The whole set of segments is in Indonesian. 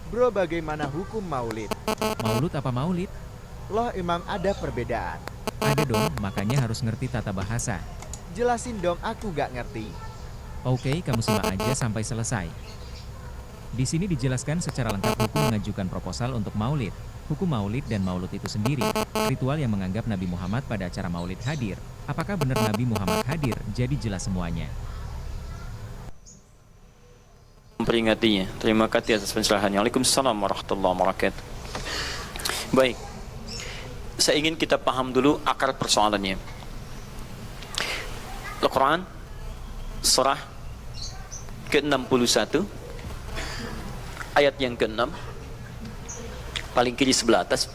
Bro, bagaimana hukum maulid? Maulud apa maulid? Loh, emang ada perbedaan? Ada dong, makanya harus ngerti tata bahasa. Jelasin dong, aku gak ngerti. Oke, kamu simak aja sampai selesai. Di sini dijelaskan secara lengkap hukum mengajukan proposal untuk maulid. Hukum maulid dan maulud itu sendiri, ritual yang menganggap Nabi Muhammad pada acara maulid hadir. Apakah benar Nabi Muhammad hadir? Jadi jelas semuanya. Memperingatinya. Terima kasih atas pencerahannya. Waalaikumsalam warahmatullahi wabarakatuh. Baik. Saya ingin kita paham dulu akar persoalannya. Al-Quran surah ke-61 ayat yang ke-6 paling kiri sebelah atas.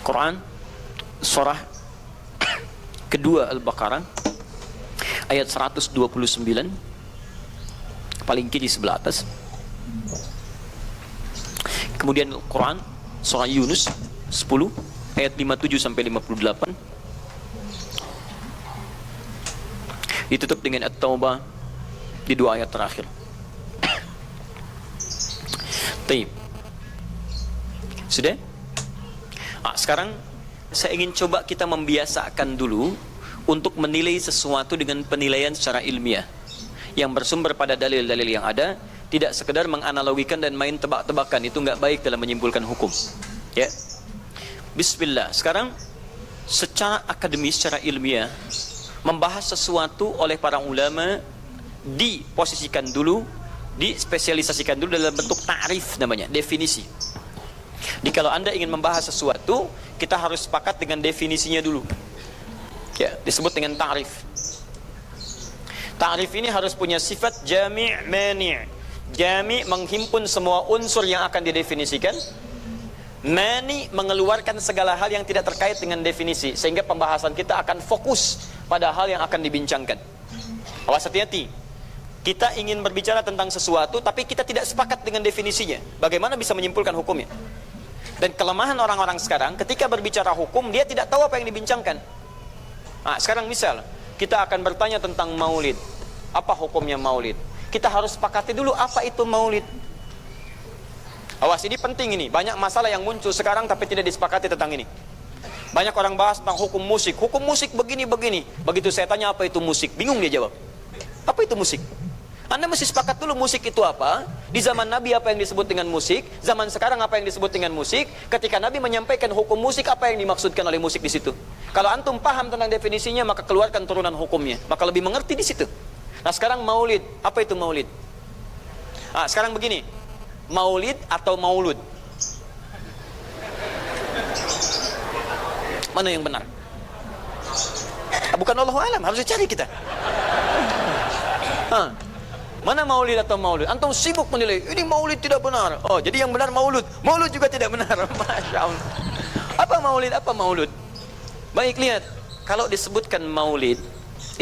Quran surah kedua Al-Baqarah ayat 129 paling kiri sebelah atas. Kemudian Quran surah Yunus 10 ayat 57 sampai 58. Ditutup dengan At-Taubah di dua ayat terakhir. Taib. Sudah? Sekarang saya ingin coba kita membiasakan dulu untuk menilai sesuatu dengan penilaian secara ilmiah yang bersumber pada dalil-dalil yang ada, tidak sekedar menganalogikan dan main tebak-tebakan. Itu nggak baik dalam menyimpulkan hukum. Ya. Bismillah. Sekarang secara akademis, secara ilmiah, membahas sesuatu oleh para ulama diposisikan dulu, dispesialisasikan dulu dalam bentuk ta'rif namanya, definisi. Jadi kalau Anda ingin membahas sesuatu, kita harus sepakat dengan definisinya dulu. Ya, disebut dengan ta'rif. Ta'rif ini harus punya sifat jami' mani'. Jami' menghimpun semua unsur yang akan didefinisikan. Mani' mengeluarkan segala hal yang tidak terkait dengan definisi, sehingga pembahasan kita akan fokus pada hal yang akan dibincangkan. Awas, hati-hati. Kita ingin berbicara tentang sesuatu, tapi kita tidak sepakat dengan definisinya. Bagaimana bisa menyimpulkan hukumnya? Dan kelemahan orang-orang sekarang, ketika berbicara hukum, dia tidak tahu apa yang dibincangkan. Sekarang misal, kita akan bertanya tentang maulid. Apa hukumnya maulid? Kita harus sepakati dulu apa itu maulid. Awas, ini penting ini. Banyak masalah yang muncul sekarang tapi tidak disepakati tentang ini. Banyak orang bahas tentang hukum musik. Hukum musik begini-begini. Begitu saya tanya apa itu musik, bingung dia jawab. Apa itu musik? Anda mesti sepakat dulu musik itu apa. Di zaman Nabi apa yang disebut dengan musik, zaman sekarang apa yang disebut dengan musik. Ketika Nabi menyampaikan hukum musik, apa yang dimaksudkan oleh musik di situ. Kalau antum paham tentang definisinya, maka keluarkan turunan hukumnya, maka lebih mengerti di situ. Nah, sekarang maulid, apa itu maulid? Sekarang begini, maulid atau maulud, mana yang benar? Bukan Allahu a'lam, harus dicari kita. Mana maulid atau maulud? Antum sibuk menilai, ini maulid tidak benar. Oh, jadi yang benar maulud. Maulud juga tidak benar. Masya Allah. Apa maulid, apa maulud? Baik, lihat. Kalau disebutkan maulid,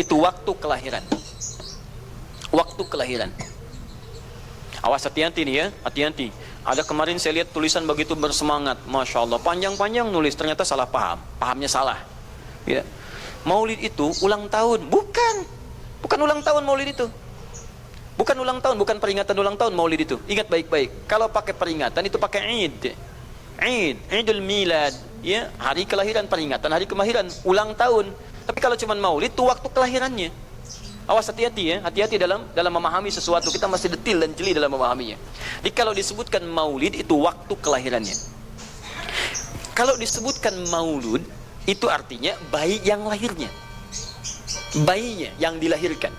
itu waktu kelahiran. Waktu kelahiran. Awas, hati-hati nih ya, hati-hati. Ada kemarin saya lihat tulisan begitu bersemangat. Masya Allah, panjang-panjang nulis, ternyata salah paham. Pahamnya salah. Ya. Maulid itu ulang tahun. Bukan ulang tahun maulid itu. Bukan ulang tahun, bukan peringatan ulang tahun maulid itu. Ingat baik-baik. Kalau pakai peringatan itu pakai Id. Idul Milad, ya, hari kelahiran, peringatan hari kelahiran, ulang tahun. Tapi kalau cuma maulid itu waktu kelahirannya. Awas, hati-hati ya, hati-hati dalam memahami sesuatu. Kita masih detil dan jeli dalam memahaminya. Jadi kalau disebutkan maulid itu waktu kelahirannya. Kalau disebutkan maulud itu artinya bayi yang lahirnya. Bayinya yang dilahirkan.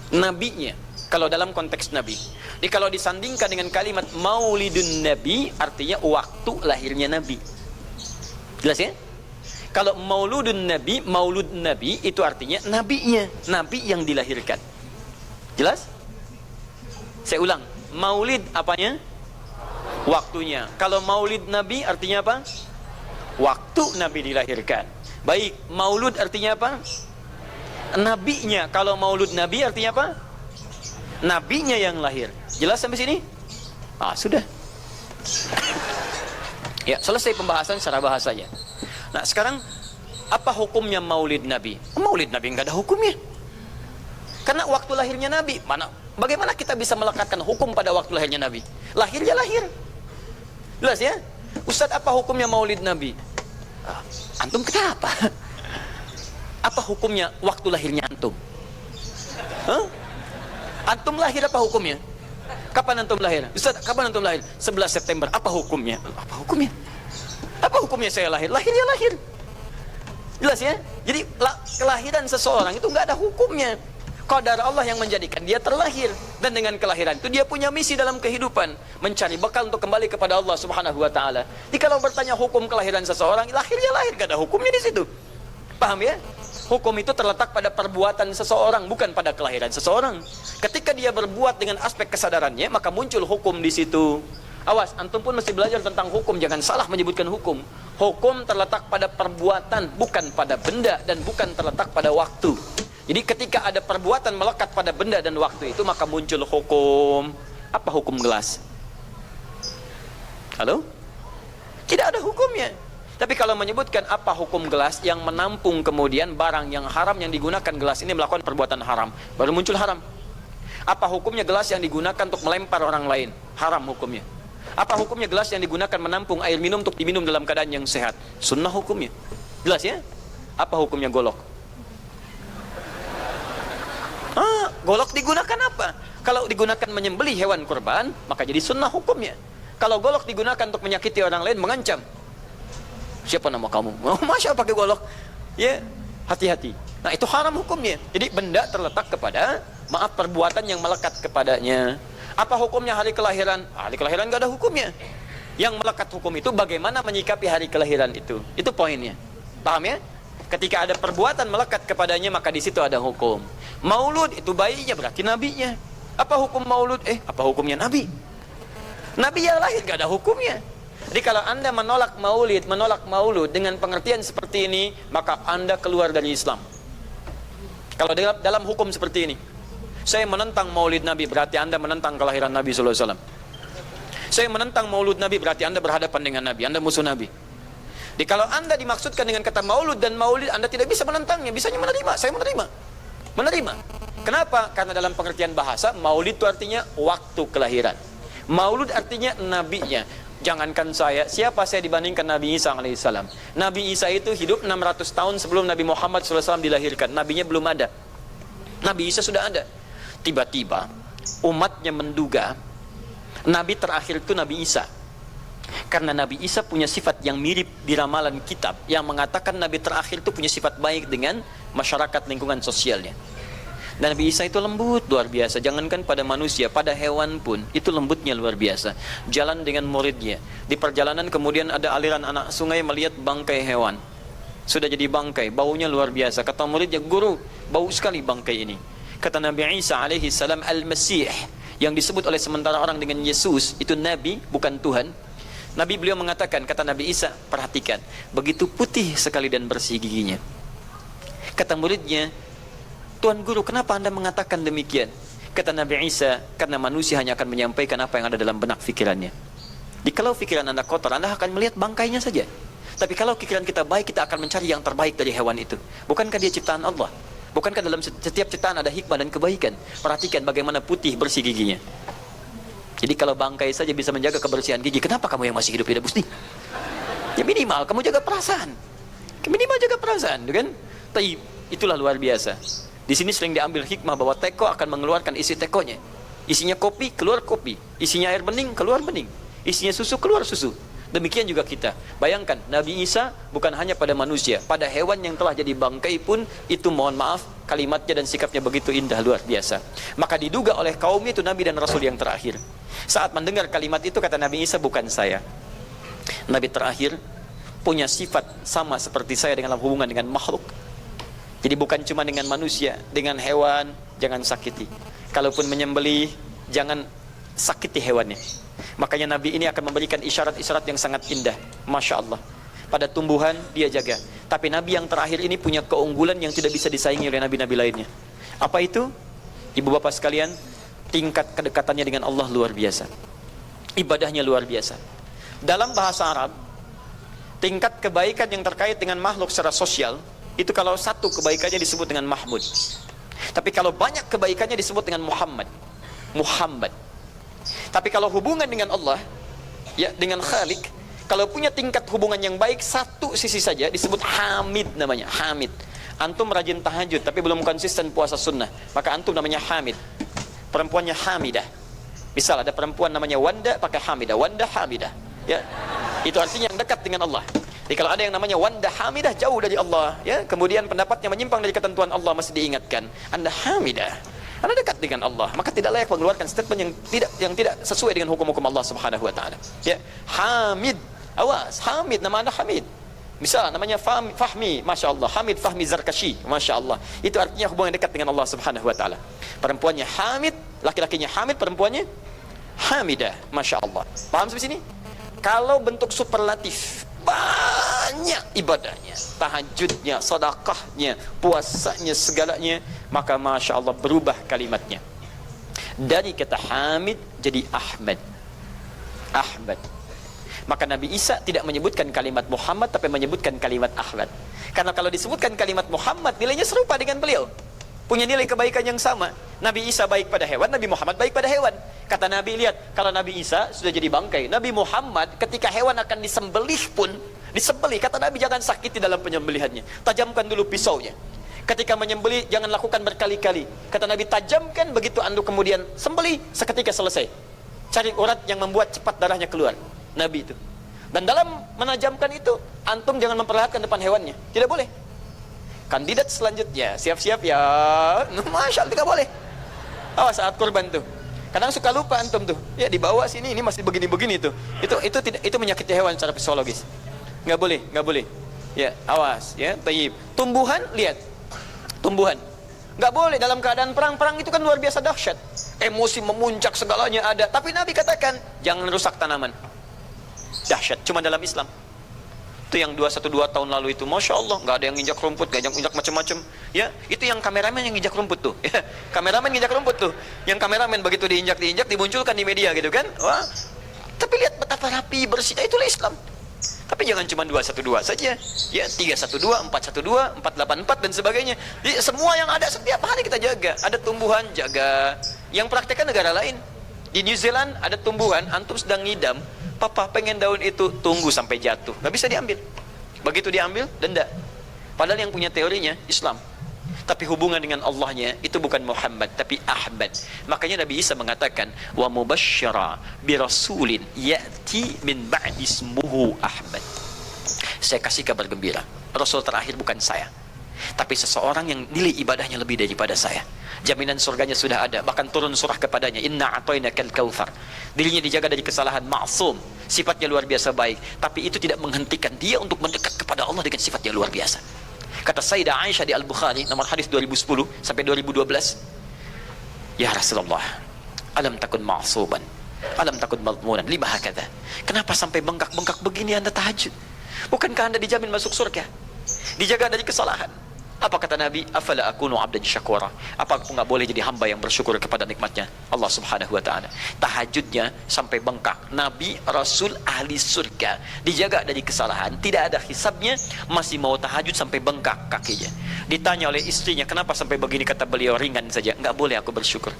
Nabinya. Kalau dalam konteks Nabi. Jadi kalau disandingkan dengan kalimat maulidun Nabi, artinya waktu lahirnya Nabi. Jelas ya? Kalau mauludun Nabi, maulud Nabi, itu artinya nabinya, Nabi yang dilahirkan. Jelas? Saya ulang. Maulid apanya? Waktunya. Kalau maulid Nabi artinya apa? Waktu Nabi dilahirkan. Baik, maulud artinya apa? Nabinya. Kalau maulud Nabi artinya apa? Nabinya yang lahir. Jelas sampai sini? Sudah. Ya, selesai pembahasan secara bahasanya. Nah, sekarang apa hukumnya maulid Nabi? Maulid Nabi nggak ada hukumnya. Karena waktu lahirnya Nabi, mana bagaimana kita bisa melekatkan hukum pada waktu lahirnya Nabi? Lahir ya lahir. Jelas ya? Ustaz, apa hukumnya maulid Nabi? Antum kenapa? Apa hukumnya waktu lahirnya antum? Hah? Antum lahir apa hukumnya? Kapan antum lahir? Ustaz, kapan antum lahir? 11 September. Apa hukumnya? Apa hukumnya? Apa hukumnya saya lahir? Lahir ya lahir. Jelas ya? Jadi kelahiran seseorang itu nggak ada hukumnya. Qadar Allah yang menjadikan dia terlahir, dan dengan kelahiran itu dia punya misi dalam kehidupan, mencari bekal untuk kembali kepada Allah Subhanahu wa taala. Jadi kalau bertanya hukum kelahiran seseorang, lahir ya lahir, gak ada hukumnya di situ. Paham ya? Hukum itu terletak pada perbuatan seseorang, bukan pada kelahiran seseorang. Ketika dia berbuat dengan aspek kesadarannya, maka muncul hukum di situ. Awas, antum pun mesti belajar tentang hukum, jangan salah menyebutkan hukum. Hukum terletak pada perbuatan, bukan pada benda, dan bukan terletak pada waktu. Jadi ketika ada perbuatan melekat pada benda dan waktu itu, maka muncul hukum. Apa hukum gelas? Halo? Tidak ada hukumnya. Tapi kalau menyebutkan apa hukum gelas yang menampung kemudian barang yang haram yang digunakan gelas ini melakukan perbuatan haram, baru muncul haram. Apa hukumnya gelas yang digunakan untuk melempar orang lain? Haram hukumnya. Apa hukumnya gelas yang digunakan menampung air minum untuk diminum dalam keadaan yang sehat? Sunnah hukumnya. Jelas ya? Apa hukumnya golok? Golok digunakan apa? Kalau digunakan menyembelih hewan kurban, maka jadi sunnah hukumnya. Kalau golok digunakan untuk menyakiti orang lain, mengancam. Siapa nama kamu? Masya Allah pakai golok. Ya, hati-hati. Nah, itu haram hukumnya. Jadi benda terletak kepada, maaf, perbuatan yang melekat kepadanya. Apa hukumnya hari kelahiran? Hari kelahiran gak ada hukumnya. Yang melekat hukum itu bagaimana menyikapi hari kelahiran itu. Itu poinnya. Paham ya? Ketika ada perbuatan melekat kepadanya, maka di situ ada hukum. Maulud itu bayinya, berarti nabinya. Apa hukum maulud? Apa hukumnya nabi? Nabi yang lahir gak ada hukumnya. Jadi kalau anda menolak maulud dengan pengertian seperti ini, maka anda keluar dari Islam. Kalau dalam hukum seperti ini, saya menentang maulid Nabi, berarti anda menentang kelahiran Nabi SAW. Saya menentang maulud Nabi, berarti anda berhadapan dengan Nabi, anda musuh Nabi. Jadi kalau anda dimaksudkan dengan kata maulud dan maulid, anda tidak bisa menentangnya, bisanya menerima. Saya menerima. Kenapa? Karena dalam pengertian bahasa, maulid itu artinya waktu kelahiran. Maulud artinya nabinya. Jangankan saya, siapa saya dibandingkan Nabi Isa alaihissalam? Nabi Isa itu hidup 600 tahun sebelum Nabi Muhammad SAW dilahirkan. Nabinya belum ada. Nabi Isa sudah ada. Tiba-tiba umatnya menduga Nabi terakhir itu Nabi Isa. Karena Nabi Isa punya sifat yang mirip di ramalan kitab yang mengatakan Nabi terakhir itu punya sifat baik dengan masyarakat lingkungan sosialnya. Dan Nabi Isa itu lembut luar biasa, jangankan pada manusia, pada hewan pun itu lembutnya luar biasa. Jalan dengan muridnya, di perjalanan kemudian ada aliran anak sungai melihat bangkai hewan, sudah jadi bangkai, baunya luar biasa. Kata muridnya, guru, bau sekali bangkai ini. Kata Nabi Isa alaihi salam, Al-Masih, yang disebut oleh sementara orang dengan Yesus, itu Nabi bukan Tuhan. Nabi beliau mengatakan, kata Nabi Isa, perhatikan, begitu putih sekali dan bersih giginya. Kata muridnya, Tuan Guru, kenapa anda mengatakan demikian? Kata Nabi Isa, karena manusia hanya akan menyampaikan apa yang ada dalam benak pikirannya. Jadi kalau pikiran anda kotor, anda akan melihat bangkainya saja. Tapi kalau pikiran kita baik, kita akan mencari yang terbaik dari hewan itu. Bukankah dia ciptaan Allah? Bukankah dalam setiap ciptaan ada hikmah dan kebaikan? Perhatikan bagaimana putih bersih giginya. Jadi kalau bangkai saja bisa menjaga kebersihan gigi, kenapa kamu yang masih hidup tidak mesti? Ya minimal kamu jaga perasaan. Minimal jaga perasaan, kan? Tapi itulah luar biasa. Di sini sering diambil hikmah bahwa teko akan mengeluarkan isi tekonya. Isinya kopi, keluar kopi. Isinya air bening, keluar bening. Isinya susu, keluar susu. Demikian juga kita. Bayangkan, Nabi Isa bukan hanya pada manusia, pada hewan yang telah jadi bangkai pun itu, mohon maaf, kalimatnya dan sikapnya begitu indah luar biasa. Maka diduga oleh kaumnya itu Nabi dan Rasul yang terakhir. Saat mendengar kalimat itu, kata Nabi Isa, bukan saya. Nabi terakhir punya sifat sama seperti saya dalam hubungan dengan makhluk. Jadi bukan cuma dengan manusia, dengan hewan jangan sakiti. Kalaupun menyembelih, jangan sakiti hewannya. Makanya Nabi ini akan memberikan isyarat-isyarat yang sangat indah. Masya Allah. Pada tumbuhan dia jaga. Tapi Nabi yang terakhir ini punya keunggulan yang tidak bisa disaingi oleh Nabi-Nabi lainnya. Apa itu? Ibu bapak sekalian, tingkat kedekatannya dengan Allah luar biasa. Ibadahnya luar biasa. Dalam bahasa Arab, tingkat kebaikan yang terkait dengan makhluk secara sosial, itu kalau satu kebaikannya disebut dengan Mahmud. Tapi kalau banyak kebaikannya disebut dengan Muhammad. Muhammad. Tapi kalau hubungan dengan Allah, ya dengan Khalik, kalau punya tingkat hubungan yang baik, satu sisi saja disebut Hamid namanya, Hamid. Antum rajin tahajud tapi belum konsisten puasa sunnah, maka antum namanya Hamid. Perempuannya Hamidah. Misal ada perempuan namanya Wanda, pakai Hamidah, Wanda Hamidah. Ya, itu artinya yang dekat dengan Allah. Jadi kalau ada yang namanya Wanda Hamidah, jauh dari Allah, ya, kemudian pendapatnya menyimpang dari ketentuan Allah, masih diingatkan, Anda Hamidah, Anda dekat dengan Allah, maka tidak layak mengeluarkan statement yang tidak sesuai dengan hukum-hukum Allah Subhanahu wa taala. Ya, Hamid, awas, Hamid, nama Anda Hamid. Misal namanya Fahmi, Masya Allah, Hamid Fahmi Zarkashi, Masya Allah. Itu artinya hubungan dekat dengan Allah Subhanahu wa taala. Perempuannya Hamid, laki-lakinya Hamid, perempuannya Hamidah, Masya Allah. Paham sampai sini? Kalau bentuk superlatif, banyak ibadahnya, tahajudnya, sedekahnya, puasanya, segalanya, maka Masya Allah berubah kalimatnya. Dari kata Hamid jadi Ahmad. Ahmad. Maka Nabi Isa tidak menyebutkan kalimat Muhammad, tapi menyebutkan kalimat Ahmad. Karena kalau disebutkan kalimat Muhammad, nilainya serupa dengan beliau, punya nilai kebaikan yang sama. Nabi Isa baik pada hewan, Nabi Muhammad baik pada hewan. Kata Nabi, lihat, kalau Nabi Isa sudah jadi bangkai, Nabi Muhammad ketika hewan akan disembelih pun, disembelih, kata Nabi, jangan sakiti dalam penyembelihannya, tajamkan dulu pisaunya. Ketika menyembelih, jangan lakukan berkali-kali, kata Nabi, tajamkan, begitu andu kemudian sembelih, seketika selesai. Cari urat yang membuat cepat darahnya keluar. Nabi itu. Dan dalam menajamkan itu, antum jangan memperlihatkan depan hewannya, tidak boleh. Kandidat selanjutnya, siap-siap ya, Masya Allah, tidak boleh. Awas saat kurban tuh, kadang suka lupa antum tuh, ya dibawa sini, ini masih begini-begini tuh. Itu menyakiti hewan secara psikologis. Nggak boleh, nggak boleh. Ya, awas, ya, tayyib. Tumbuhan, lihat, tumbuhan. Nggak boleh dalam keadaan perang itu kan luar biasa dahsyat. Emosi memuncak, segalanya ada. Tapi Nabi katakan, jangan rusak tanaman. Dahsyat, cuma dalam Islam. Itu yang 212 tahun lalu itu, Masya Allah, nggak ada yang nginjak rumput, nggak ada yang nginjak macam-macam. Ya, itu yang kameramen yang nginjak rumput tuh. Ya, kameramen nginjak rumput tuh. Yang kameramen begitu diinjak, dimunculkan di media gitu kan. Wah, tapi lihat betapa rapi, bersih. Itulah Islam. Tapi jangan cuma 212 saja. Ya, 312, 412, 484 dan sebagainya. Jadi, semua yang ada setiap hari kita jaga. Ada tumbuhan, jaga. Yang praktekkan negara lain. Di New Zealand ada tumbuhan, antum sedang ngidam, papa pengen daun itu, tunggu sampai jatuh, nggak bisa diambil. Begitu diambil, denda. Padahal yang punya teorinya Islam, tapi hubungan dengan Allahnya itu bukan Muhammad, tapi Ahmad. Makanya Nabi Isa mengatakan, wa mubasysyara bi rasulin ya'ti min ba'di ismuhu Ahmad. Saya kasih kabar gembira, Rasul terakhir bukan saya, tapi seseorang yang nilai ibadahnya lebih daripada saya. Jaminan surganya sudah ada, bahkan turun surah kepadanya, inna a'tainakal kautsar. Dirinya dijaga dari kesalahan, maksum, sifatnya luar biasa baik. Tapi itu tidak menghentikan dia untuk mendekat kepada Allah dengan sifat yang luar biasa. Kata Sayyidah Aisyah di Al-Bukhari, nomor hadis 2010 sampai 2012, ya Rasulullah, alam takun ma'suban, alam takun madmunan, lima hakadha. Kenapa sampai bengkak-bengkak begini Anda tahajud? Bukankah Anda dijamin masuk surga? Dijaga dari kesalahan. Apa kata Nabi? Afala akunu abdan syakura. Apa aku nggak boleh jadi hamba yang bersyukur kepada nikmatnya Allah Subhanahu wa taala? Tahajudnya sampai bengkak. Nabi, Rasul, ahli surga, dijaga dari kesalahan, tidak ada hisabnya, masih mau tahajud sampai bengkak kakinya. Ditanya oleh istrinya, kenapa sampai begini? Kata beliau, ringan saja, nggak boleh aku bersyukur.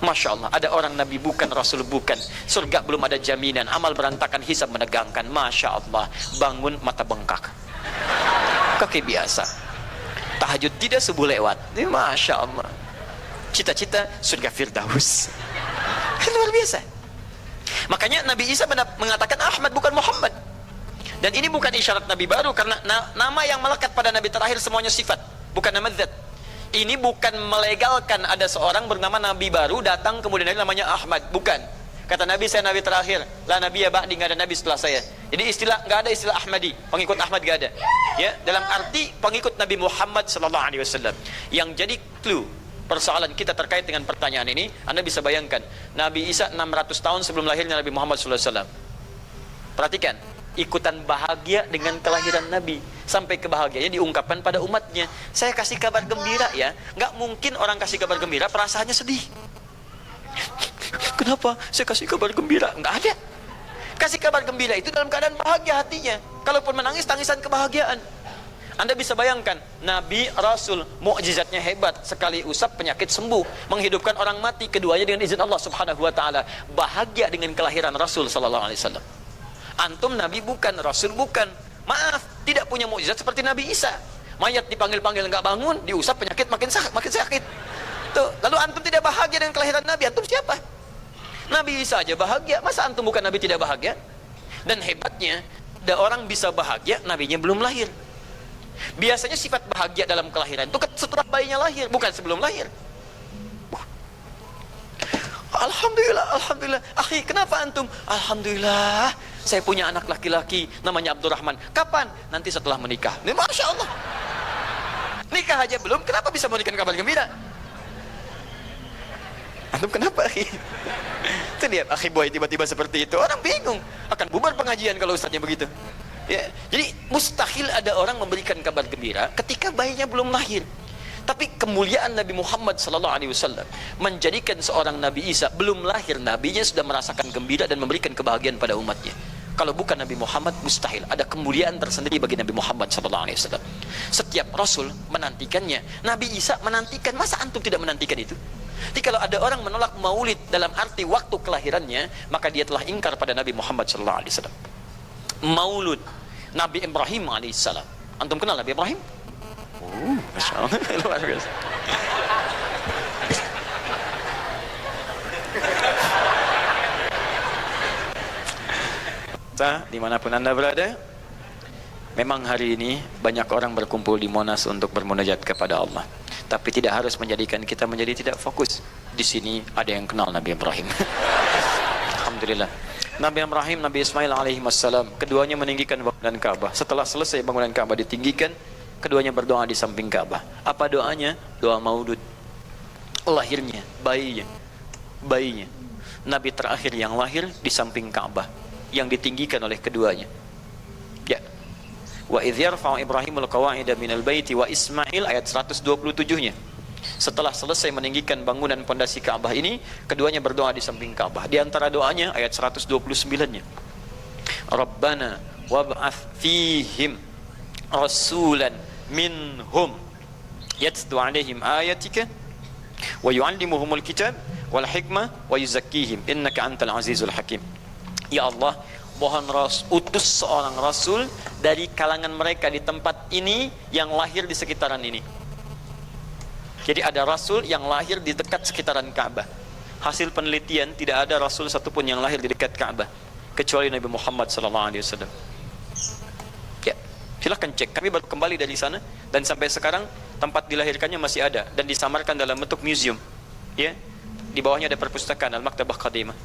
Masya Allah, ada orang Nabi bukan, Rasul bukan, surga belum ada jaminan, amal berantakan, hisab menegangkan. Masya Allah, bangun mata bengkak, kaki biasa. Tahajud tidak subuh lewat. Ini Masya Allah, cita-cita surga Firdaus. Luar biasa. Makanya Nabi Isa mengatakan Ahmad bukan Muhammad. Dan ini bukan isyarat Nabi baru, karena nama yang melekat pada Nabi terakhir semuanya sifat, bukan nama zat. Ini bukan melegalkan ada seorang bernama Nabi baru datang kemudian namanya Ahmad, bukan. Kata Nabi, saya Nabi terakhir, la Nabi ya ba'di, nggak ada Nabi setelah saya. Jadi nggak ada istilah Ahmadi, pengikut Ahmad nggak ada. Ya, dalam arti pengikut Nabi Muhammad sallallahu alaihi wasallam. Yang jadi clue persoalan kita terkait dengan pertanyaan ini, Anda bisa bayangkan, Nabi Isa 600 tahun sebelum lahirnya Nabi Muhammad sallallahu alaihi wasallam. Perhatikan, ikutan bahagia dengan kelahiran Nabi, sampai kebahagiaannya diungkapkan pada umatnya. Saya kasih kabar gembira ya, nggak mungkin orang kasih kabar gembira perasaannya sedih. Kenapa saya kasih kabar gembira? Nggak ada. Kasih kabar gembira itu dalam keadaan bahagia hatinya. Kalaupun menangis, tangisan kebahagiaan. Anda bisa bayangkan, Nabi, Rasul, mukjizatnya hebat, sekali usap penyakit sembuh, menghidupkan orang mati, keduanya dengan izin Allah Subhanahu wa taala. Bahagia dengan kelahiran Rasul sallallahu alaihi wasallam. Antum Nabi bukan, Rasul bukan. Maaf, tidak punya mukjizat seperti Nabi Isa. Mayat dipanggil-panggil enggak bangun, diusap penyakit makin sakit. Tuh, lalu antum tidak bahagia dengan kelahiran Nabi, antum siapa? Nabi Isa aja bahagia, masa antum bukan Nabi tidak bahagia? Dan hebatnya, ada orang bisa bahagia, nabinya belum lahir. Biasanya sifat bahagia dalam kelahiran itu setelah bayinya lahir, bukan sebelum lahir. Alhamdulillah. Akhi, kenapa antum? Alhamdulillah, saya punya anak laki-laki namanya Abdurrahman. Kapan? Nanti setelah menikah. Masya Allah. Nikah aja belum, kenapa bisa memberikan kabar gembira? Antum kenapa, akhi? Itu dia, akhi boy tiba-tiba seperti itu. Orang bingung, akan bubar pengajian kalau ustadznya begitu. Ya, jadi mustahil ada orang memberikan kabar gembira ketika bayinya belum lahir. Tapi kemuliaan Nabi Muhammad SAW menjadikan seorang Nabi Isa belum lahir, nabinya sudah merasakan gembira dan memberikan kebahagiaan pada umatnya. Kalau bukan Nabi Muhammad, mustahil ada kemuliaan tersendiri bagi Nabi Muhammad SAW. Setiap Rasul menantikannya, Nabi Isa menantikan. Masa antum tidak menantikan itu? Jadi kalau ada orang menolak maulid dalam arti waktu kelahirannya, maka dia telah ingkar pada Nabi Muhammad SAW. Maulud Nabi Ibrahim alaihissalam. Antum kenal Nabi Ibrahim? Masya Allah, luar biasa. Dimanapun anda berada, memang hari ini banyak orang berkumpul di Monas untuk bermunajat kepada Allah. Tapi tidak harus menjadikan kita menjadi tidak fokus. Di sini ada yang kenal Nabi Ibrahim. Alhamdulillah. Nabi Ibrahim, Nabi Ismail alaihi wassalam, keduanya meninggikan bangunan Ka'bah. Setelah selesai bangunan Ka'bah ditinggikan, keduanya berdoa di samping Ka'bah. Apa doanya? Doa maulud. Lahirnya, bayinya. Nabi terakhir yang lahir di samping Ka'bah, yang ditinggikan oleh keduanya. Ya. Wa idh yarfa'u Ibrahimul qawa'ida minal baiti wa Ismail, ayat 127-nya. Setelah selesai meninggikan bangunan pondasi Ka'bah ini, keduanya berdoa di samping Ka'bah. Di antara doanya ayat 129-nya. Rabbana wab'ath fihim rasulan minhum yatlu 'alaihim ayatika wa yu'allimuhumul kitab wal hikmah wa yuzakkihim innaka antal azizul hakim. Ya Allah, mohon utus seorang rasul dari kalangan mereka di tempat ini yang lahir di sekitaran ini. Jadi ada rasul yang lahir di dekat sekitaran Ka'bah. Hasil penelitian, tidak ada rasul satupun yang lahir di dekat Ka'bah kecuali Nabi Muhammad SAW. Ya, silahkan cek. Kami baru kembali dari sana dan sampai sekarang tempat dilahirkannya masih ada dan disamarkan dalam bentuk museum. Ya, di bawahnya ada perpustakaan Al-Maktabah Qadimah.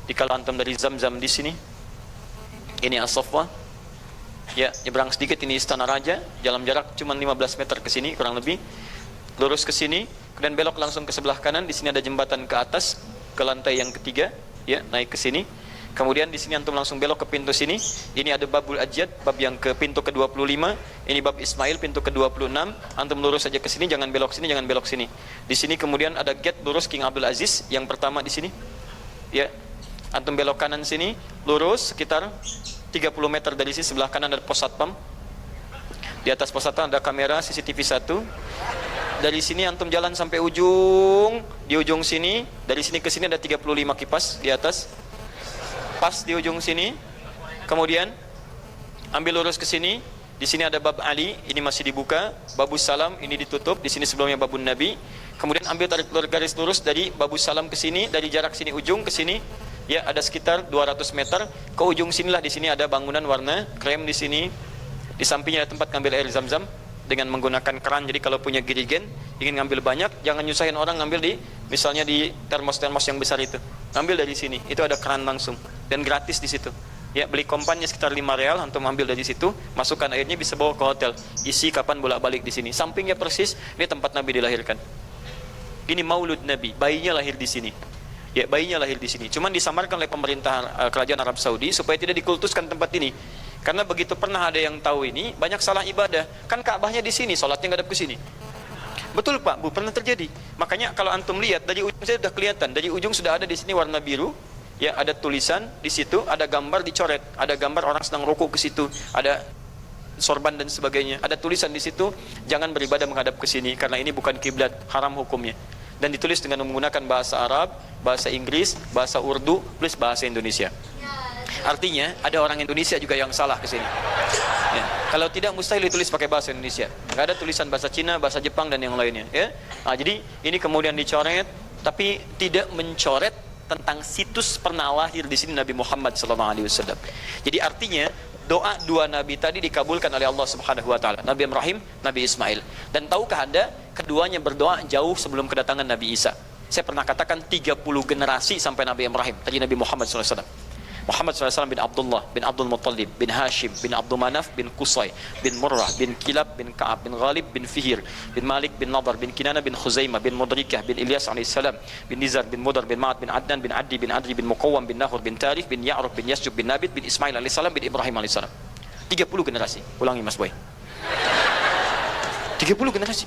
Di kalau antum dari Zamzam di sini, ini As-Saffah. Ya, nyebrang sedikit ini Istana Raja, dalam jarak cuma 15 meter ke sini kurang lebih. Lurus ke sini, kemudian belok langsung ke sebelah kanan. Di sini ada jembatan ke atas, ke lantai yang ketiga, ya, naik ke sini. Kemudian di sini antum langsung belok ke pintu sini. Ini ada Babul Ajjad, bab yang ke pintu ke-25. Ini bab Ismail, pintu ke-26. Antum lurus saja ke sini, jangan belok sini, jangan belok sini. Di sini kemudian ada gate lurus King Abdul Aziz yang pertama di sini. Ya. Antum belok kanan sini, lurus sekitar 30 meter dari sini, sebelah kanan ada pos satpam. Di atas pos satpam ada kamera CCTV 1. Dari sini antum jalan sampai ujung, di ujung sini, dari sini ke sini ada 35 kipas di atas. Pas di ujung sini. Kemudian ambil lurus ke sini, di sini ada bab Ali, ini masih dibuka, babus salam ini ditutup, di sini sebelumnya babun Nabi. Kemudian ambil tarik garis lurus dari babus salam ke sini, dari jarak sini ujung ke sini, ya ada sekitar 200 meter. Ke ujung sinilah, di sini ada bangunan warna krem di sini. Di sampingnya ada tempat ngambil air zam-zam dengan menggunakan keran. Jadi kalau punya girigen ingin ngambil banyak, jangan nyusahin orang ngambil di misalnya di termos-termos yang besar itu. Ngambil dari sini, itu ada keran langsung dan gratis di situ. Ya, beli kompannya sekitar 5 real, antum ambil dari situ, masukkan airnya, bisa bawa ke hotel. Isi kapan bolak-balik di sini. Sampingnya persis ini tempat Nabi dilahirkan. Ini maulud Nabi, bayinya lahir di sini. Ya, bayinya lahir di sini. Cuman disamarkan oleh pemerintah kerajaan Arab Saudi supaya tidak dikultuskan tempat ini. Karena begitu pernah ada yang tahu ini, banyak salah ibadah. Kan Ka'bahnya di sini, sholatnya ngadep ke sini. Betul Pak, Bu, pernah terjadi. Makanya kalau antum lihat dari ujung saya sudah kelihatan, dari ujung sudah ada di sini warna biru. Ya, ada tulisan di situ, ada gambar dicoret, ada gambar orang sedang rukuk ke situ, ada sorban dan sebagainya. Ada tulisan di situ, jangan beribadah menghadap ke sini karena ini bukan kiblat, haram hukumnya. Dan ditulis dengan menggunakan bahasa Arab, bahasa Inggris, bahasa Urdu, plus bahasa Indonesia. Artinya ada orang Indonesia juga yang salah ke sini. Ya. Kalau tidak mustahil ditulis pakai bahasa Indonesia. Nggak ada tulisan bahasa Cina, bahasa Jepang dan yang lainnya. Ya. Nah, jadi ini kemudian dicoret, tapi tidak mencoret tentang situs pernah lahir di sini Nabi Muhammad SAW. Jadi artinya doa dua nabi tadi dikabulkan oleh Allah Subhanahu Wa Taala. Nabi Ibrahim, Nabi Ismail. Dan tahukah Anda, keduanya berdoa jauh sebelum kedatangan Nabi Isa. Saya pernah katakan 30 generasi sampai Nabi Ibrahim, tadi Nabi Muhammad SAW. Muhammad SAW bin Abdullah, bin Abdul Muttalib, bin Hashim, bin Abdul Manaf, bin Qusay, bin Murrah, bin Kilab, bin Ka'ab, bin Ghalib, bin Fihir, bin Malik, bin Nadar, bin Kinana, bin Khuzaimah, bin Mudrikah, bin Ilyas alaihissalam, bin Nizar, bin Mudar, bin Ma'ad, bin Adnan, bin Addi, bin Adri, bin Muqawwam, bin Nahur, bin Tarif, bin Ya'ruf, bin Yasjub, bin Nabit, bin Ismail alaihissalam, bin Ibrahim alaihissalam. 30 generasi. Ulangi Mas Boy. 30 generasi.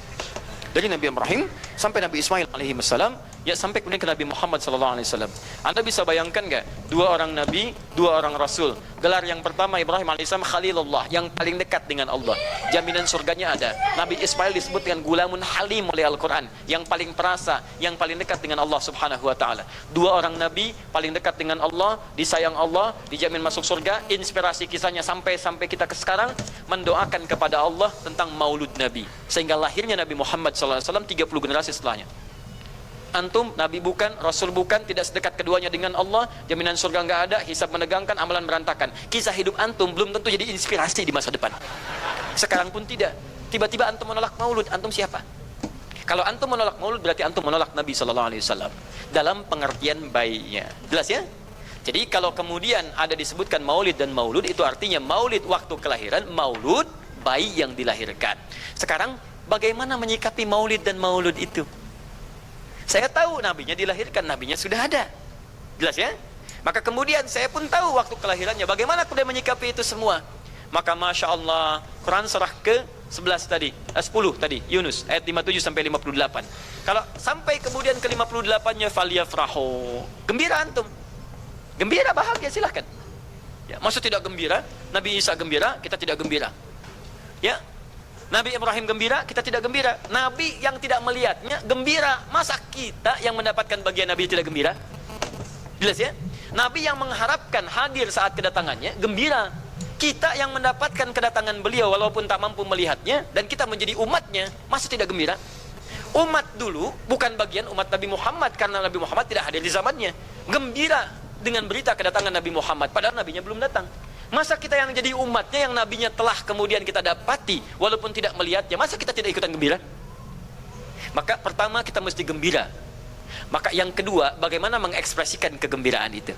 Dari Nabi Ibrahim sampai Nabi Ismail alaihi wassalam, ya sampai kemudian ke Nabi Muhammad sallallahu alaihi wasallam. Anda bisa bayangkan enggak? Dua orang nabi, dua orang rasul. Gelar yang pertama Ibrahim alaihissalam Khalilullah, yang paling dekat dengan Allah. Jaminan surganya ada. Nabi Ismail disebut dengan gulamun halim oleh Al-Qur'an, yang paling perasa, yang paling dekat dengan Allah Subhanahu wa taala. Dua orang nabi paling dekat dengan Allah, disayang Allah, dijamin masuk surga. Inspirasi kisahnya sampai kita ke sekarang mendoakan kepada Allah tentang maulud Nabi, sehingga lahirnya Nabi Muhammad SAW 30 generasi setelahnya. Antum, Nabi bukan, Rasul bukan, tidak sedekat keduanya dengan Allah, jaminan surga nggak ada, hisab menegangkan, amalan berantakan. Kisah hidup antum belum tentu jadi inspirasi di masa depan. Sekarang pun tidak. Tiba-tiba antum menolak maulud, antum siapa? Kalau antum menolak maulud berarti antum menolak Nabi SAW dalam pengertian baiknya. Jelas ya? Jadi kalau kemudian ada disebutkan maulid dan maulud, itu artinya maulid waktu kelahiran, maulud bayi yang dilahirkan. Sekarang bagaimana menyikapi maulid dan maulud itu? Saya tahu nabinya dilahirkan, nabinya sudah ada. Jelas ya? Maka kemudian saya pun tahu waktu kelahirannya. Bagaimana kemudian menyikapi itu semua? Maka Masya Allah, Quran surah ke-11 tadi, 10 tadi, Yunus, ayat 57 sampai 58. Kalau sampai kemudian ke 58-nya, faliyafrahu. Gembira antum. Gembira, bahagia, silahkan. Ya, maksud tidak gembira, Nabi Isa gembira, kita tidak gembira. Ya, Nabi Ibrahim gembira, kita tidak gembira. Nabi yang tidak melihatnya gembira. Masa kita yang mendapatkan bagian Nabi tidak gembira? Jelas ya? Nabi yang mengharapkan hadir saat kedatangannya gembira. Kita yang mendapatkan kedatangan beliau walaupun tak mampu melihatnya, dan kita menjadi umatnya, masa tidak gembira? Umat dulu bukan bagian umat Nabi Muhammad, karena Nabi Muhammad tidak hadir di zamannya. Gembira dengan berita kedatangan Nabi Muhammad, padahal nabinya belum datang. Masa kita yang jadi umatnya, yang nabinya telah kemudian kita dapati walaupun tidak melihatnya, masa kita tidak ikutan gembira? Maka pertama kita mesti gembira. Maka yang kedua, bagaimana mengekspresikan kegembiraan itu?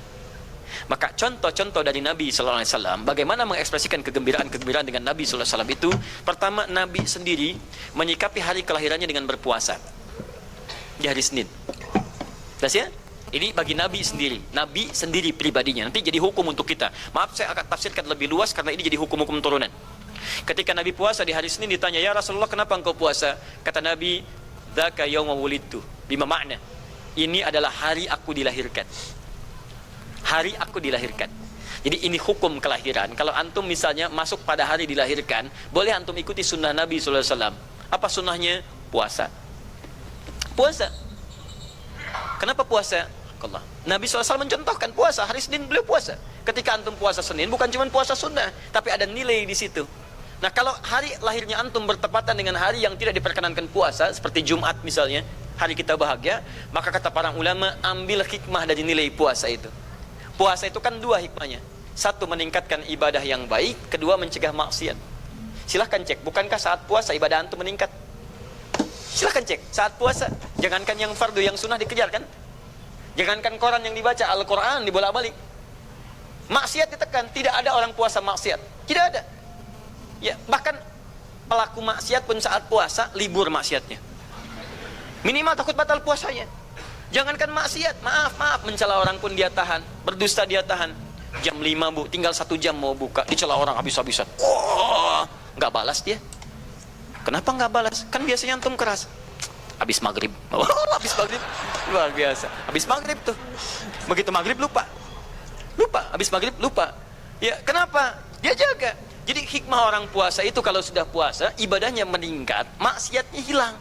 Maka contoh-contoh dari Nabi SAW, bagaimana mengekspresikan kegembiraan dengan Nabi SAW itu, pertama Nabi sendiri menyikapi hari kelahirannya dengan berpuasa di hari Senin. Jelas ya? Ini bagi Nabi sendiri pribadinya. Nanti jadi hukum untuk kita. Maaf, saya akan tafsirkan lebih luas karena ini jadi hukum-hukum turunan. Ketika Nabi puasa di hari Senin, ditanya, "Ya Rasulullah, kenapa engkau puasa?" Kata Nabi, "Dzaka yauma wulidtu." Bima makna? Ini adalah hari aku dilahirkan. Hari aku dilahirkan. Jadi ini hukum kelahiran. Kalau antum misalnya masuk pada hari dilahirkan, boleh antum ikuti sunnah Nabi SAW. Apa sunnahnya? Puasa. Puasa. Kenapa puasa? Allah. Nabi SAW mencontohkan puasa. Hari Senin beliau puasa. Ketika antum puasa Senin, bukan cuma puasa sunnah, tapi ada nilai di situ. Nah, kalau hari lahirnya antum bertepatan dengan hari yang tidak diperkenankan puasa, seperti Jumat misalnya, hari kita bahagia, maka kata para ulama, ambil hikmah dari nilai puasa itu. Puasa itu kan dua hikmahnya. Satu, meningkatkan ibadah yang baik. Kedua, mencegah maksiat. Silahkan cek, bukankah saat puasa ibadah antum meningkat? Silahkan cek, saat puasa. Jangankan yang fardu, yang sunnah dikejar kan? Jangankan koran yang dibaca, Al-Quran dibolak-balik. Maksiat ditekan, tidak ada orang puasa maksiat. Tidak ada. Ya, bahkan pelaku maksiat pun saat puasa, libur maksiatnya. Minimal takut batal puasanya. Jangankan maksiat, maaf, mencela orang pun dia tahan. Berdusta dia tahan. Jam 5 bu, tinggal 1 jam mau buka, dicela orang habis-habisan. Oh, nggak balas dia. Kenapa nggak balas? Kan biasanya antum keras. Habis maghrib, habis maghrib, luar biasa. Habis maghrib tuh, begitu maghrib lupa, habis maghrib lupa. Ya kenapa? Dia jaga. Jadi hikmah orang puasa itu kalau sudah puasa, ibadahnya meningkat, maksiatnya hilang.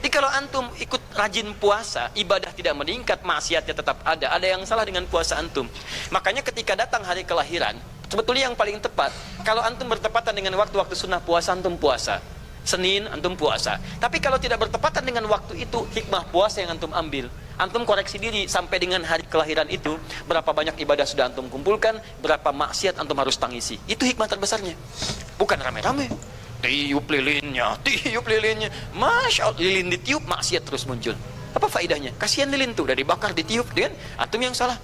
Jadi kalau antum ikut rajin puasa, ibadah tidak meningkat, maksiatnya tetap ada. Ada yang salah dengan puasa antum. Makanya ketika datang hari kelahiran, sebetulnya yang paling tepat, kalau antum bertepatan dengan waktu-waktu sunnah puasa, antum puasa. Senin, antum puasa. Tapi kalau tidak bertepatan dengan waktu itu, hikmah puasa yang antum ambil. Antum koreksi diri sampai dengan hari kelahiran itu, berapa banyak ibadah sudah antum kumpulkan, berapa maksiat antum harus tangisi. Itu hikmah terbesarnya. Bukan rame-rame. Tiup lilinnya. Masya Allah, lilin ditiup, maksiat terus muncul. Apa faedahnya? Kasihan lilin tuh, udah dibakar, ditiup, kan? Antum yang salah.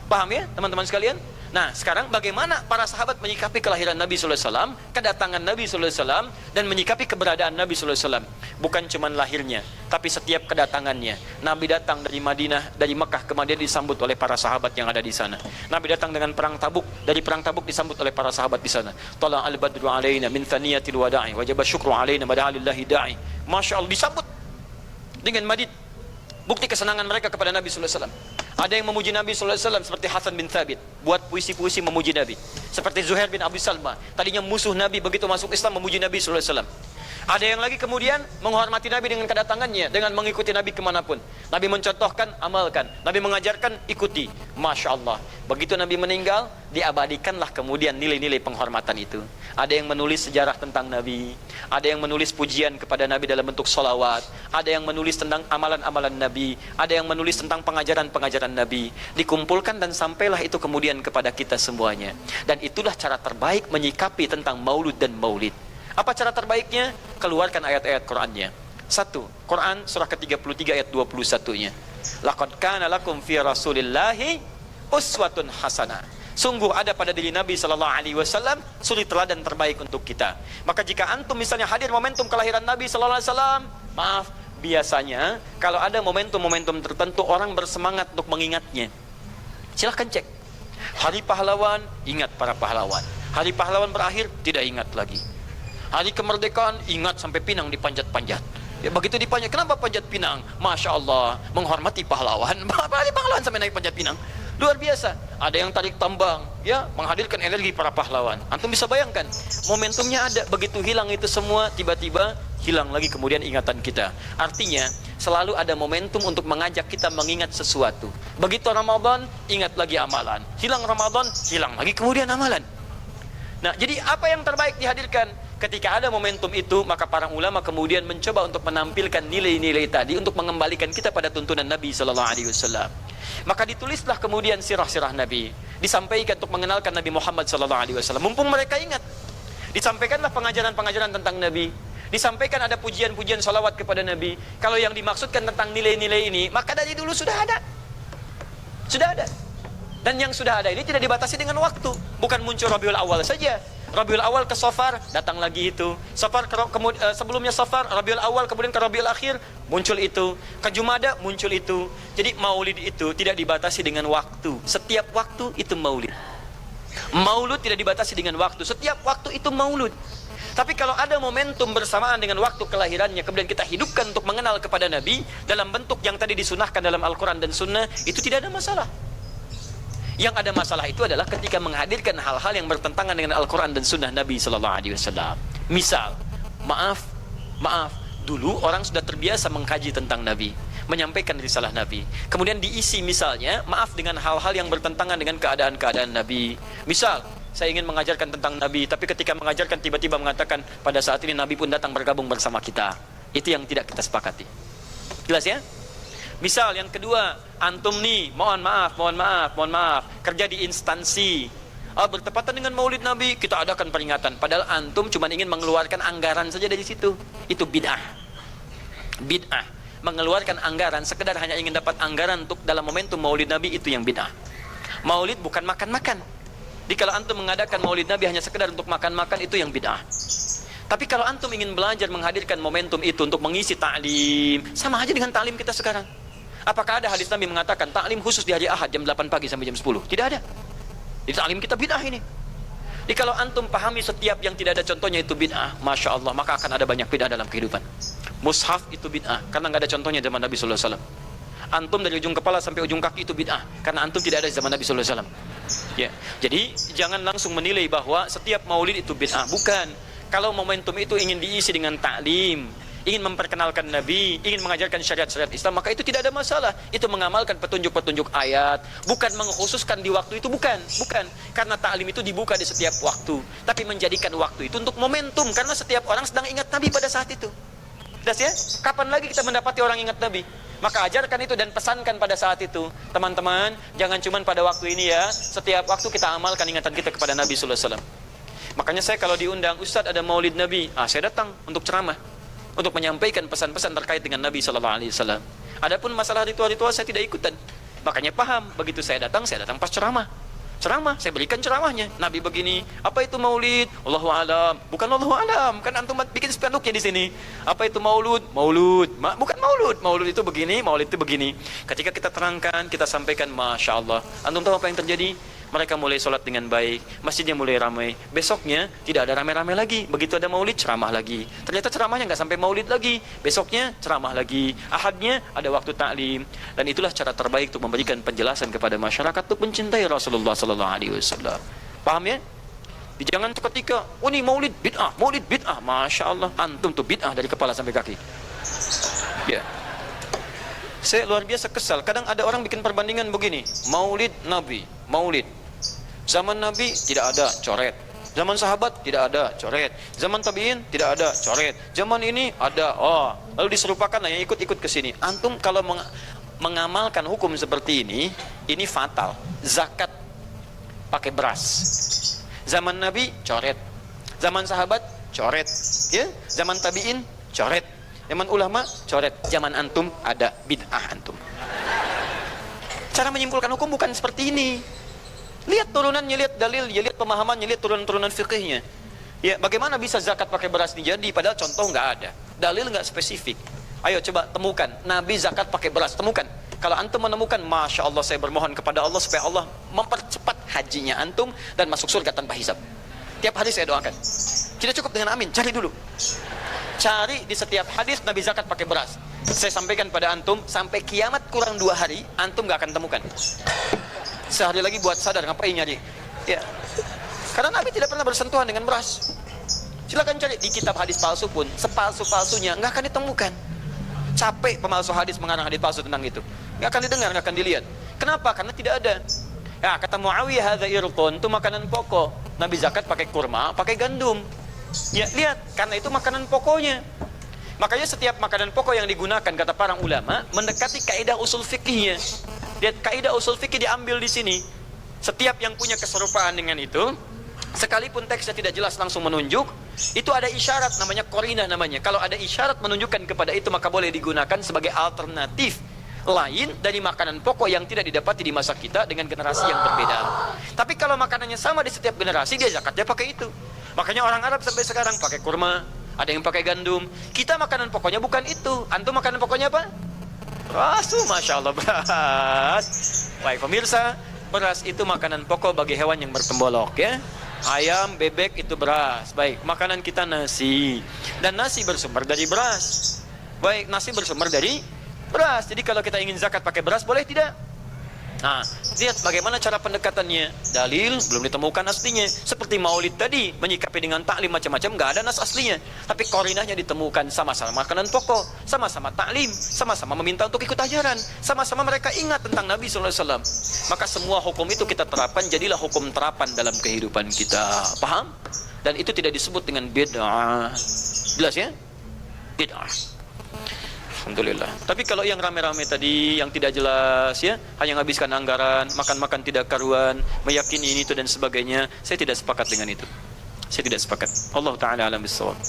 Paham ya, teman-teman sekalian? Nah, sekarang bagaimana para sahabat menyikapi kelahiran Nabi sallallahu alaihi wasallam, kedatangan Nabi sallallahu alaihi wasallam, dan menyikapi keberadaan Nabi sallallahu alaihi wasallam. Bukan cuma lahirnya, tapi setiap kedatangannya. Nabi datang dari Madinah, dari Mekah ke Madinah disambut oleh para sahabat yang ada di sana. Nabi datang dengan perang Tabuk, dari perang Tabuk disambut oleh para sahabat di sana. Tala al-badru alaina min thaniyatil wada'i, wajaba syukru alaina bada'alillahi da'i. Masya Allah, disambut dengan madid. Bukti kesenangan mereka kepada Nabi sallallahu alaihi wasallam. Ada yang memuji Nabi sallallahu alaihi wasallam seperti Hasan bin Thabit, buat puisi-puisi memuji Nabi. Seperti Zuhair bin Abi Salma, tadinya musuh Nabi, begitu masuk Islam memuji Nabi sallallahu alaihi wasallam. Ada yang lagi kemudian menghormati Nabi dengan kedatangannya, dengan mengikuti Nabi kemanapun. Nabi mencontohkan, amalkan. Nabi mengajarkan, ikuti. Masya Allah. Begitu Nabi meninggal, diabadikanlah kemudian nilai-nilai penghormatan itu. Ada yang menulis sejarah tentang Nabi. Ada yang menulis pujian kepada Nabi dalam bentuk sholawat. Ada yang menulis tentang amalan-amalan Nabi. Ada yang menulis tentang pengajaran-pengajaran Nabi. Dikumpulkan dan sampailah itu kemudian kepada kita semuanya. Dan itulah cara terbaik menyikapi tentang maulud dan maulid. Apa cara terbaiknya? Keluarkan ayat-ayat Qur'annya. 1. Quran surah ke-33 ayat 21-nya. Laqad kana lakum fi Rasulillahi uswatun hasanah. Sungguh ada pada diri Nabi sallallahu alaihi wasallam suri teladan terbaik untuk kita. Maka jika antum misalnya hadir momentum kelahiran Nabi sallallahu alaihi wasallam, maaf, biasanya kalau ada momentum-momentum tertentu orang bersemangat untuk mengingatnya. Silahkan cek. Hari pahlawan, ingat para pahlawan. Hari pahlawan berakhir, tidak ingat lagi. Hari kemerdekaan, ingat sampai pinang dipanjat-panjat. Ya, begitu dipanjat, kenapa panjat pinang? Masya Allah, menghormati pahlawan. Hari pahlawan sampai naik panjat pinang. Luar biasa. Ada yang tarik tambang, ya, menghadirkan energi para pahlawan. Antum bisa bayangkan, momentumnya ada. Begitu hilang itu semua, tiba-tiba hilang lagi kemudian ingatan kita. Artinya, selalu ada momentum untuk mengajak kita mengingat sesuatu. Begitu Ramadan, ingat lagi amalan. Hilang Ramadan, hilang lagi kemudian amalan. Nah, jadi apa yang terbaik dihadirkan? Ketika ada momentum itu, maka para ulama kemudian mencoba untuk menampilkan nilai-nilai tadi untuk mengembalikan kita pada tuntunan Nabi sallallahu alaihi wasallam. Maka ditulislah kemudian sirah-sirah Nabi, disampaikan untuk mengenalkan Nabi Muhammad sallallahu alaihi wasallam. Mumpung mereka ingat, disampaikanlah pengajaran-pengajaran tentang Nabi, disampaikan ada pujian-pujian salawat kepada Nabi. Kalau yang dimaksudkan tentang nilai-nilai ini, maka dari dulu sudah ada. Sudah ada. Dan yang sudah ada ini tidak dibatasi dengan waktu. Bukan muncul Rabiul Awal saja. Rabiul Awal ke Safar, datang lagi itu. Safar sebelumnya Safar, Rabiul Awal kemudian ke Rabiul Akhir, muncul itu. Ke Jumada, muncul itu. Jadi maulid itu tidak dibatasi dengan waktu. Setiap waktu itu maulid. Maulud tidak dibatasi dengan waktu. Setiap waktu itu maulud. Tapi kalau ada momentum bersamaan dengan waktu kelahirannya, kemudian kita hidupkan untuk mengenal kepada Nabi dalam bentuk yang tadi disunahkan dalam Al-Quran dan Sunnah, itu tidak ada masalah. Yang ada masalah itu adalah ketika menghadirkan hal-hal yang bertentangan dengan Al-Quran dan Sunnah Nabi Sallallahu Alaihi Wasallam. Misal, maaf, dulu orang sudah terbiasa mengkaji tentang Nabi, menyampaikan risalah Nabi. Kemudian diisi misalnya, maaf, dengan hal-hal yang bertentangan dengan keadaan-keadaan Nabi. Misal, saya ingin mengajarkan tentang Nabi, tapi ketika mengajarkan tiba-tiba mengatakan pada saat ini Nabi pun datang bergabung bersama kita. Itu yang tidak kita sepakati. Jelas ya? Misal yang kedua, antum nih, mohon maaf, kerja di instansi, bertepatan dengan Maulid Nabi, kita adakan peringatan. Padahal antum cuma ingin mengeluarkan anggaran saja dari situ. Itu bid'ah. Bid'ah. Mengeluarkan anggaran, sekedar hanya ingin dapat anggaran untuk dalam momentum Maulid Nabi, itu yang bid'ah. Maulid bukan makan-makan. Jadi kalau antum mengadakan Maulid Nabi hanya sekedar untuk makan-makan, itu yang bid'ah. Tapi kalau antum ingin belajar menghadirkan momentum itu untuk mengisi ta'lim, sama aja dengan ta'lim kita sekarang. Apakah ada hadis Nabi mengatakan ta'lim khusus di hari Ahad jam 8 pagi sampai jam 10? Tidak ada. Di ta'lim kita bid'ah ini. Jadi kalau antum pahami setiap yang tidak ada contohnya itu bid'ah, Masya Allah, maka akan ada banyak bid'ah dalam kehidupan. Mushaf itu bid'ah, karena nggak ada contohnya zaman Nabi SAW. antum dari ujung kepala sampai ujung kaki itu bid'ah, karena antum tidak ada di zaman Nabi sallallahu alaihi wasallam. Ya, jadi jangan langsung menilai bahwa setiap maulid itu bid'ah. Bukan. Kalau momentum itu ingin diisi dengan taklim, ingin memperkenalkan Nabi, ingin mengajarkan syariat-syariat Islam, maka itu tidak ada masalah. Itu mengamalkan petunjuk-petunjuk ayat, bukan mengkhususkan di waktu itu, bukan. Karena taklim itu dibuka di setiap waktu, tapi menjadikan waktu itu untuk momentum, karena setiap orang sedang ingat Nabi pada saat itu. Das ya? Kapan lagi kita mendapati orang ingat Nabi? Maka ajarkan itu dan pesankan pada saat itu. Teman-teman, jangan cuma pada waktu ini ya, setiap waktu kita amalkan ingatan kita kepada Nabi sallallahu alaihi wasallam. Makanya saya kalau diundang, Ustadz ada maulid Nabi, saya datang untuk ceramah, untuk menyampaikan pesan-pesan terkait dengan Nabi sallallahu alaihi wasallam. Adapun masalah ritual-ritual saya tidak ikutan. Makanya paham, begitu saya datang pas ceramah, saya berikan ceramahnya. Nabi begini, apa itu maulid? Allahu alam. Bukan Allahu alam, kan antum bikin spanduknya di sini. Apa itu maulud? Bukan maulud. Maulud itu begini, maulid itu begini. Ketika kita terangkan, kita sampaikan, Masya Allah. Antum tahu apa yang terjadi? Mereka mulai sholat dengan baik, masjidnya mulai ramai. Besoknya tidak ada ramai-ramai lagi. Begitu ada maulid, ceramah lagi. Ternyata ceramahnya nggak sampai maulid lagi. Besoknya ceramah lagi. Ahadnya ada waktu taklim. Dan itulah cara terbaik untuk memberikan penjelasan kepada masyarakat untuk mencintai Rasulullah sallallahu alaihi wasallam. Paham ya? Jangan seketika, ini maulid bid'ah, Masya Allah. Antum tuh bid'ah dari kepala sampai kaki. Ya. Saya luar biasa kesal. Kadang ada orang bikin perbandingan begini, maulid Nabi, maulid zaman Nabi tidak ada, coret. Zaman sahabat tidak ada, coret. Zaman tabi'in tidak ada, coret. Zaman ini ada, lalu diserupakan lah yang ikut-ikut ke sini. Antum kalau mengamalkan hukum seperti ini fatal. Zakat pakai beras. Zaman Nabi coret. Zaman sahabat coret. Ya, zaman tabi'in coret. Zaman ulama coret. Zaman antum ada bid'ah antum. Cara menyimpulkan hukum bukan seperti ini. Lihat turunannya, lihat dalilnya, lihat pemahamannya, lihat turunan-turunan fikihnya. Ya, bagaimana bisa zakat pakai beras jadi? Padahal contoh nggak ada, dalil nggak spesifik. Ayo coba temukan, Nabi zakat pakai beras, temukan. Kalau antum menemukan, Masya Allah, saya bermohon kepada Allah supaya Allah mempercepat hajinya antum dan masuk surga tanpa hisab. Tiap hari saya doakan. Tidak cukup dengan amin, cari dulu. Cari di setiap hadis Nabi zakat pakai beras. Saya sampaikan pada antum, sampai kiamat kurang 2 hari, antum nggak akan temukan. Sehari lagi buat sadar, ngapain nyari? Ya. Karena Nabi tidak pernah bersentuhan dengan beras. Silakan cari di kitab hadis palsu pun, sepalsu-palsunya nggak akan ditemukan. Capek pemalsu hadis mengarang hadis palsu tentang itu. Nggak akan didengar, nggak akan dilihat. Kenapa? Karena tidak ada. Ya, kata Muawiyah, hadza irqun, itu makanan pokok. Nabi zakat pakai kurma, pakai gandum. Ya, lihat, karena itu makanan pokoknya. Makanya setiap makanan pokok yang digunakan, kata para ulama, mendekati kaidah usul fikihnya. Lihat, kaidah usul fikih diambil di sini. Setiap yang punya keserupaan dengan itu, sekalipun teksnya tidak jelas langsung menunjuk, itu ada isyarat, namanya qarinah namanya. Kalau ada isyarat menunjukkan kepada itu, maka boleh digunakan sebagai alternatif lain dari makanan pokok yang tidak didapati di masa kita dengan generasi yang berbeda. Tapi kalau makanannya sama di setiap generasi, dia zakatnya pakai itu. Makanya orang Arab sampai sekarang pakai kurma, ada yang pakai gandum. Kita makanan pokoknya bukan itu. Antum makanan pokoknya apa? Beras tuh, Masya Allah, beras. Baik pemirsa, beras itu makanan pokok bagi hewan yang bertembolok ya. Ayam, bebek itu beras. Baik, makanan kita nasi. Dan nasi bersumber dari beras. Baik, nasi bersumber dari beras. Jadi kalau kita ingin zakat pakai beras, boleh tidak? Nah, lihat bagaimana cara pendekatannya. Dalil belum ditemukan aslinya. Seperti maulid tadi, menyikapi dengan taklim macam-macam, nggak ada nas aslinya. Tapi korinahnya ditemukan, sama-sama makanan pokok, sama-sama taklim, sama-sama meminta untuk ikut ajaran, sama-sama mereka ingat tentang Nabi SAW. Maka semua hukum itu kita terapkan, jadilah hukum terapan dalam kehidupan kita. Paham? Dan itu tidak disebut dengan bid'ah. Jelas ya? Bid'ah. Alhamdulillah. Tapi kalau yang rame-rame tadi, yang tidak jelas ya, hanya menghabiskan anggaran, makan-makan tidak karuan, meyakini ini itu dan sebagainya, saya tidak sepakat dengan itu. Saya tidak sepakat. Allah Ta'ala alam bissawab.